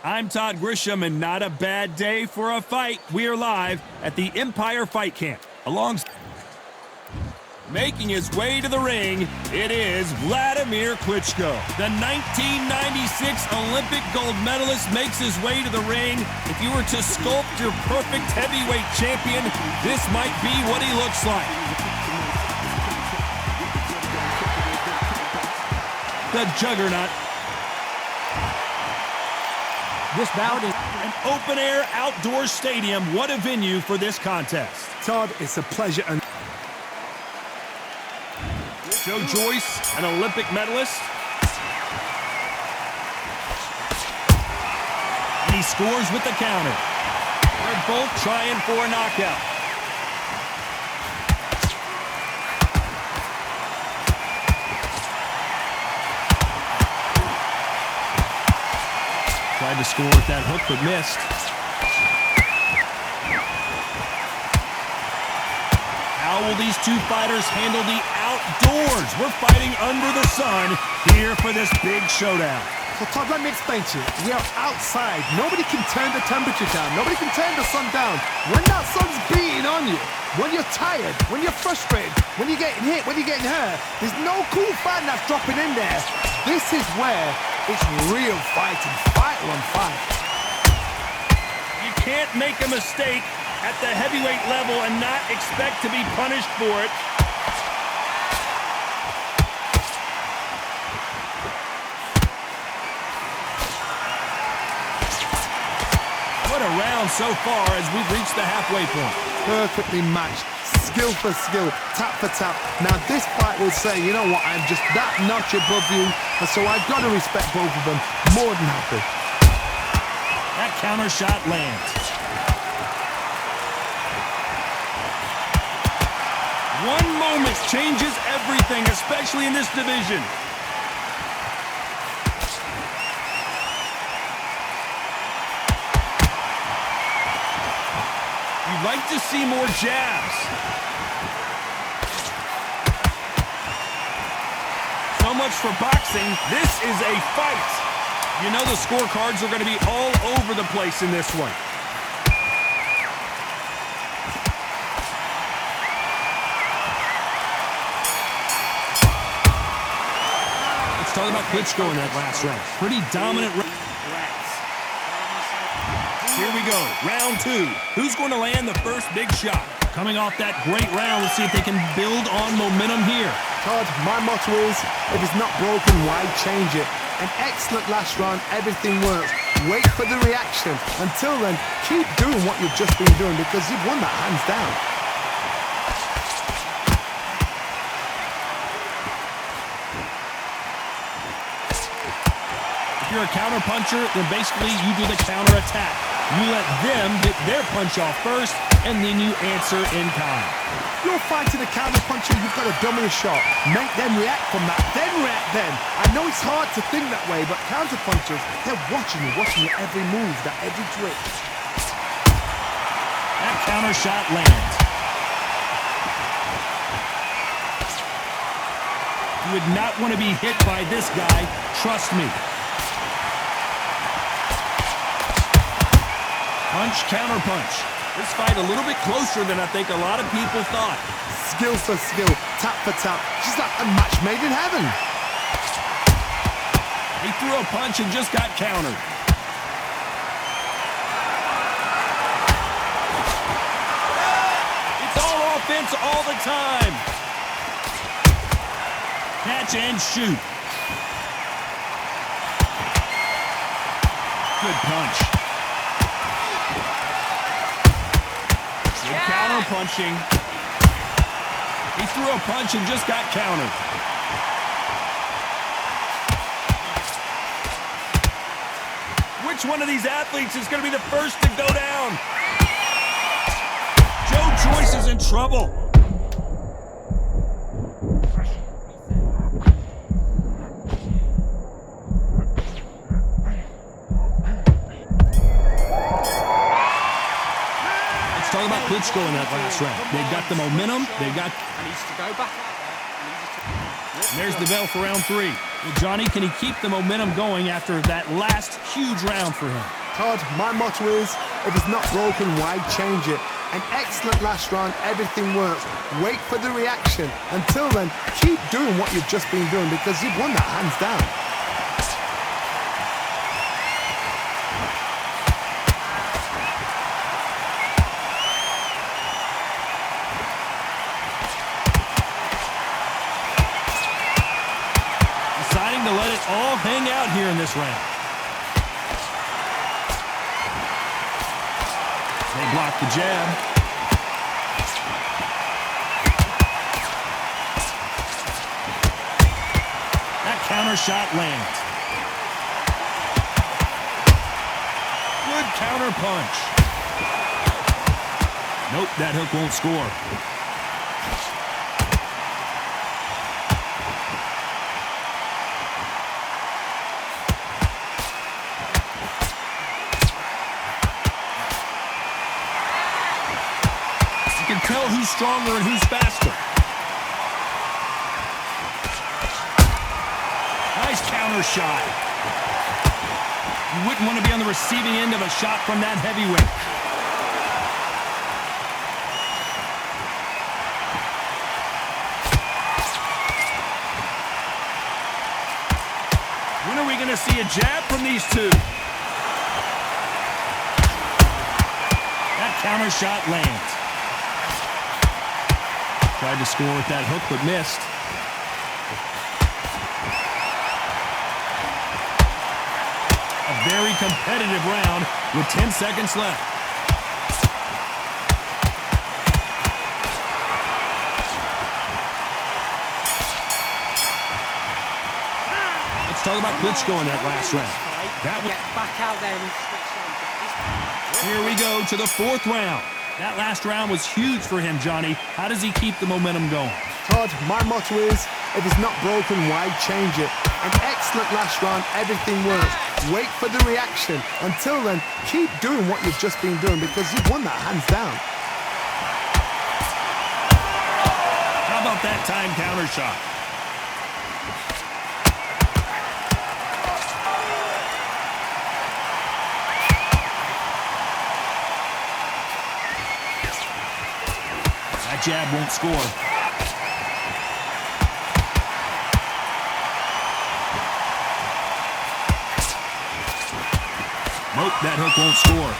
I'm Todd Grisham, and not a bad day for a fight. We are live at the Empire Fight Camp. Making his way to the ring, it is Vladimir Klitschko. The 1996 Olympic gold medalist makes his way to the ring. If you were to sculpt your perfect heavyweight champion, this might be what he looks like. The Juggernaut. This bout is an open-air outdoor stadium. What a venue for this contest. Todd, it's a pleasure. And Joe Joyce, an Olympic medalist. And he scores with the counter. They're both trying for a knockout. Tried to score with that hook, but missed. How will these two fighters handle the outdoors? We're fighting under the sun here for this big showdown. So Todd, let me explain to you. We are outside. Nobody can turn the temperature down. Nobody can turn the sun down. When that sun's beating on you, when you're tired, when you're frustrated, when you're getting hit, when you're getting hurt, there's no cool fan that's dropping in there. This is where it's real fighting, fight on fight. You can't make a mistake at the heavyweight level and not expect to be punished for it. What a round so far as we've reached the halfway point. Perfectly matched, skill for skill, tap for tap. Now this fight will say, you know what, I'm just that notch above you, and so I've got to respect both of them. More than happy. That counter shot lands. One moment changes everything, especially in this division. You'd like to see more jabs. So much for boxing. This is a fight. You know the scorecards are going to be all over the place in this one. Let's talk about Klitschko in that last round. Pretty dominant. Here we go, round two. Who's going to land the first big shot? Coming off that great round, let's see if they can build on momentum here. Todd, my motto is, if it's not broken, why change it? An excellent last round, everything works. Wait for the reaction. Until then, keep doing what you've just been doing because you've won that hands down. If you're a counter puncher, then basically you do the counter attack. You let them get their punch off first, and then you answer in kind. You're fighting a counter puncher, you've got to dummy a shot. Make them react from that, then react then. I know it's hard to think that way, but counter punchers, they're watching your every move, that every twitch. That counter shot lands. You would not want to be hit by this guy, trust me. Punch, counter punch. This fight a little bit closer than I think a lot of people thought. Skill for skill, tap for tap. Just like a match made in heaven. He threw a punch and just got countered. It's all offense all the time. Catch and shoot. Good punch. Good counter punching. He threw a punch and just got countered. Which one of these athletes is going to be the first to go down? Joe Joyce is in trouble. Let's talk about Klitschko in that last round. They've got the momentum. They've got... needs to go back out there. And there's the bell for round 3. Well, Johnny, can he keep the momentum going after that last huge round for him? Todd, my motto is, if it's not broken, why change it? An excellent last round, everything works. Wait for the reaction. Until then, keep doing what you've just been doing because you've won that hands down. Deciding to let it all hang out here in this round. They block the jab. That counter shot lands. Good counter punch. Nope, that hook won't score. You can tell who's stronger and who's faster. Nice counter shot. You wouldn't want to be on the receiving end of a shot from that heavyweight. When are we going to see a jab from these two? That counter shot lands. Tried to score with that hook, but missed. A very competitive round with 10 seconds left. Let's talk about Klitschko in that last round. Get back out there and switch on. Here we go to the 4th round. That last round was huge for him, Johnny. How does he keep the momentum going? Todd, my motto is, if it's not broken, why change it? An excellent last round, everything works. Wait for the reaction. Until then, keep doing what you've just been doing because you've won that hands down. How about that time counter shot? That jab won't score. Nope, that hook won't score.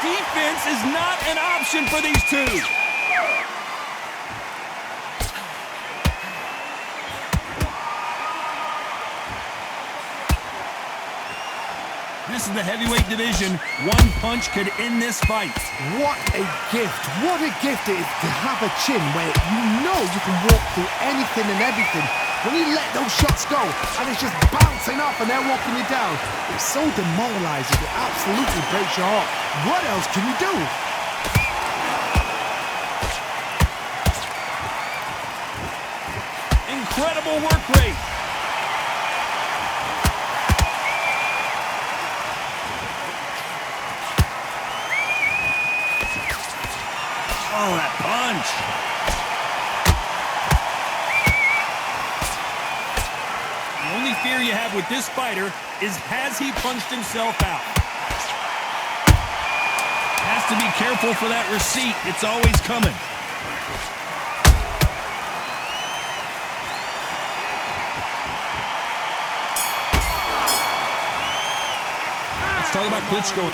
Defense is not an option for these two. This is the heavyweight division. One punch could end this fight. What a gift. What a gift it is to have a chin where you know you can walk through anything and everything. When you let those shots go and it's just bouncing off and they're walking you down, it's so demoralizing. It absolutely breaks your heart. What else can you do? Incredible work rate. Oh, that punch. The only fear you have with this fighter is, has he punched himself out? Has to be careful for that receipt. It's always coming. Let's talk about Klitschko.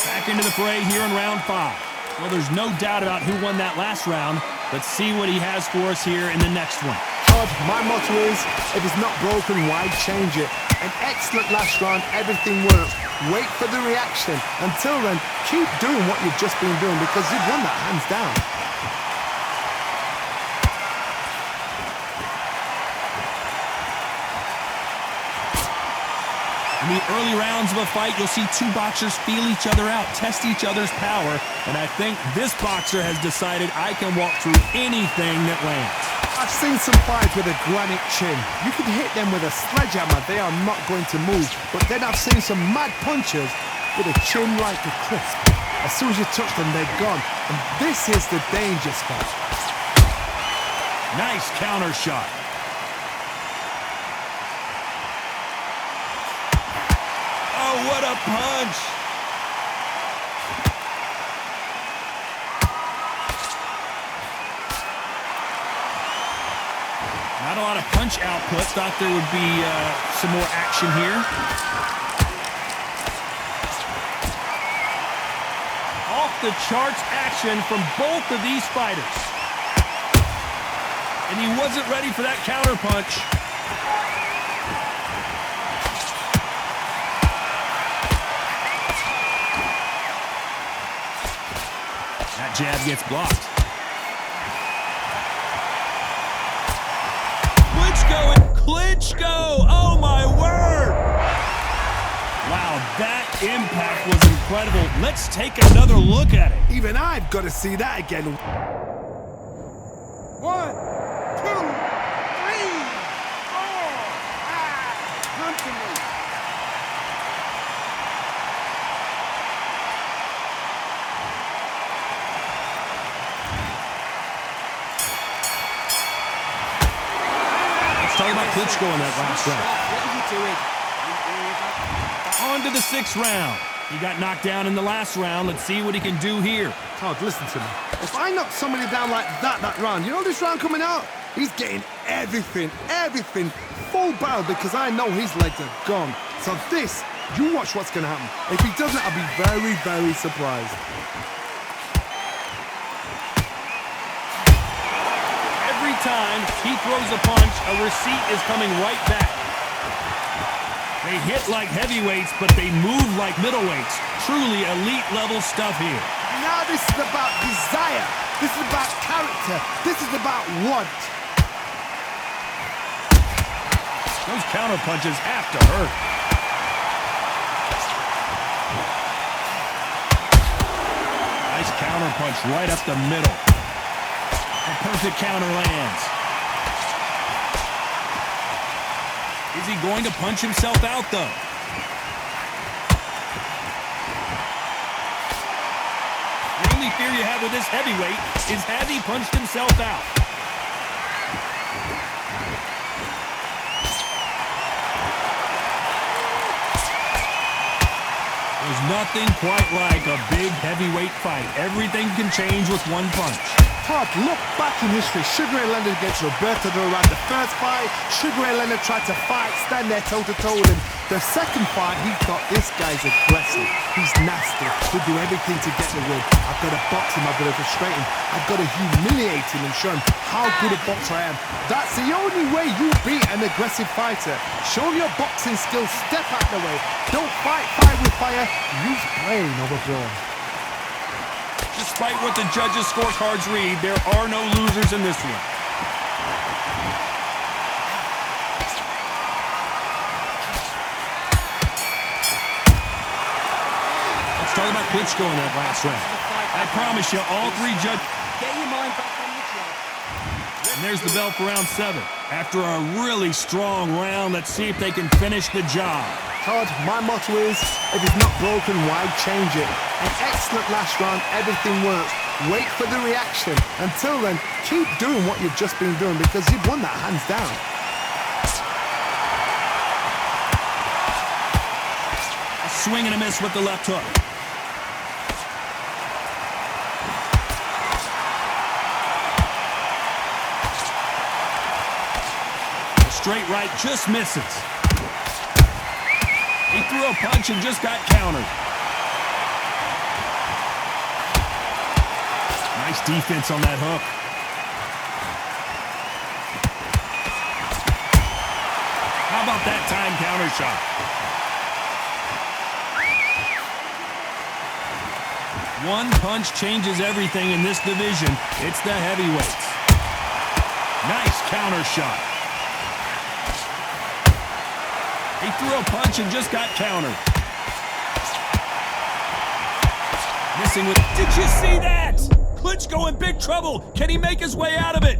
Back into the fray here in round 5. Well, there's no doubt about who won that last round. Let's see what he has for us here in the next one. Todd, my motto is, if it's not broken, why change it? An excellent last round, everything works. Wait for the reaction. Until then, keep doing what you've just been doing because you've won that hands down. In the early rounds of a fight, you'll see two boxers feel each other out, test each other's power, and I think this boxer has decided I can walk through anything that lands. I've seen some fights with a granite chin. You can hit them with a sledgehammer, they are not going to move. But then I've seen some mad punchers with a chin like a crisp. As soon as you touch them, they're gone. And this is the danger spot. Nice counter shot. Oh, what a punch. Not a lot of punch output. Thought there would be some more action here. Off the charts action from both of these fighters. And he wasn't ready for that counter punch. That jab gets blocked. Klitschko! Oh my word! Wow, that impact was incredible. Let's take another look at it. Even I've got to see that again. 1, 2, 3, 4, 5. Come to me. Talk about Klitschko in that last round. What are you doing? On to the 6th round. He got knocked down in the last round. Let's see what he can do here. Todd, listen to me. If I knock somebody down like that round, you know this round coming out? He's getting everything, full barrel because I know his legs are gone. So this, you watch what's going to happen. If he doesn't, I'll be very, very surprised. Every time he throws a punch, a receipt is coming right back. They hit like heavyweights, but they move like middleweights. Truly elite level stuff here. Now this is about desire. This is about character. This is about want. Those counter punches have to hurt. Nice counter punch right up the middle. A perfect counter lands. Is he going to punch himself out, though? The only fear you have with this heavyweight is has he punched himself out? There's nothing quite like a big heavyweight fight. Everything can change with one punch. Todd, look back in history. Sugar Ray Leonard against Roberto Duran. The first fight, Sugar Ray Leonard tried to fight, stand there toe-to-toe with him. The second fight, he thought, this guy's aggressive. He's nasty. He'll do everything to get the win. I've got to box him. I've got to frustrate him. I've got to humiliate him and show him how good a boxer I am. That's the only way you beat an aggressive fighter. Show him your boxing skills. Step out the way. Don't fight fire with fire. Use brain over brawn. Despite what the judges' scorecards read, there are no losers in this one. Let's talk about Klitschko in that last round. I promise you, all three judges... Get your mind back on the job. And there's the bell for round 7. After a really strong round, let's see if they can finish the job. Todd, my motto is, if it's not broken, why change it? An excellent last round, everything works. Wait for the reaction. Until then, keep doing what you've just been doing because you've won that hands down. A swing and a miss with the left hook. A straight right just misses. He threw a punch and just got countered. Nice defense on that hook. How about that time counter shot? One punch changes everything in this division. It's the heavyweights. Nice counter shot. He threw a punch and just got countered. Missing with... Did you see that? Klitschko in big trouble. Can he make his way out of it?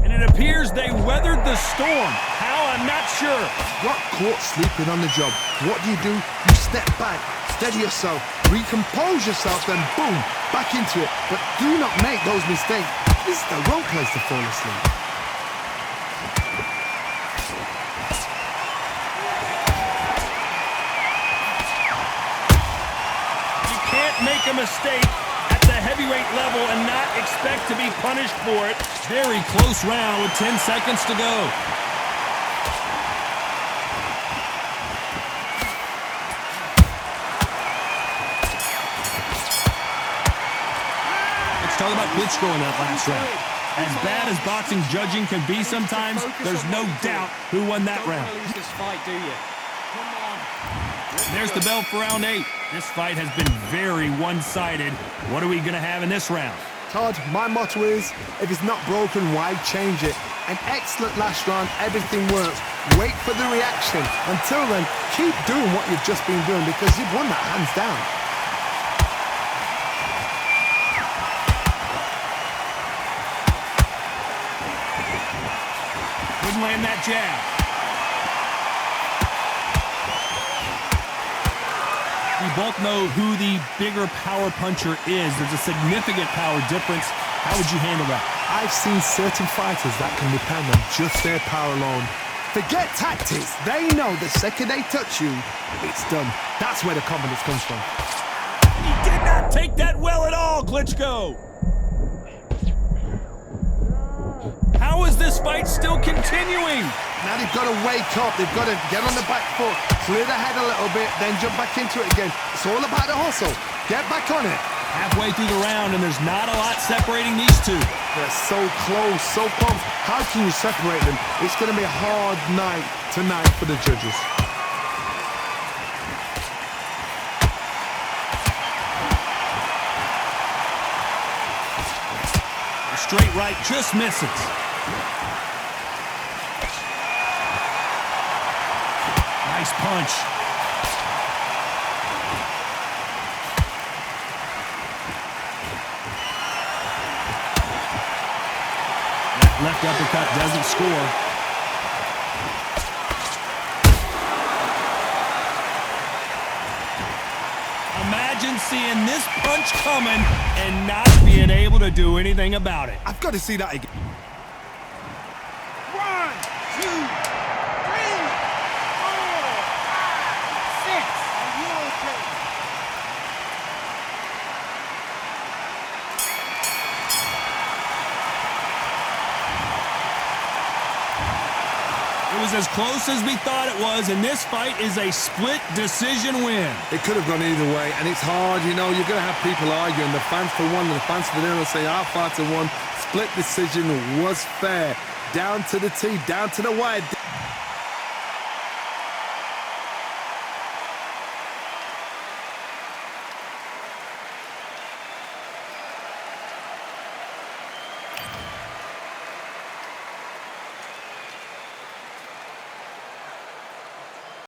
And it appears they weathered the storm. How, I'm not sure. Got caught sleeping on the job. What do? You step back, steady yourself, recompose yourself, then boom, back into it. But do not make those mistakes. This is the wrong place to fall asleep. You can't make a mistake at the heavyweight level and not expect to be punished for it. Very close round with 10 seconds to go. Let's talk about Klitschko in that last round. As bad as boxing judging can be sometimes, there's no doubt who won that round. Don't lose this fight, do you? Come on. There's the bell for round 8. This fight has been very one-sided. What are we going to have in this round? Todd, my motto is, if it's not broken, why change it? An excellent last round, everything works. Wait for the reaction. Until then, keep doing what you've just been doing because you've won that hands down. Couldn't land that jab. We both know who the bigger power puncher is. There's a significant power difference. How would you handle that? I've seen certain fighters that can depend on just their power alone. Forget tactics. They know the second they touch you, it's done. That's where the confidence comes from. He did not take that well at all, Klitschko. How is this fight still continuing? Now they've got to wake up. They've got to get on the back foot, clear the head a little bit, then jump back into it again. It's all about the hustle. Get back on it. Halfway through the round, and there's not a lot separating these two. They're so close, so close. How can you separate them? It's going to be a hard night tonight for the judges. The straight right just misses. Nice punch. That left uppercut doesn't score. Imagine seeing this punch coming and not being able to do anything about it. I've got to see that again. 1, 2, 3, 4, 5, 6. Are you okay? It was as close as we thought it was, and this fight is a split decision win. It could have gone either way, and it's hard, you know, you're going to have people arguing. The fans for one and the fans for the other will say our fighter won. Split decision was fair. Down to the T, down to the wire.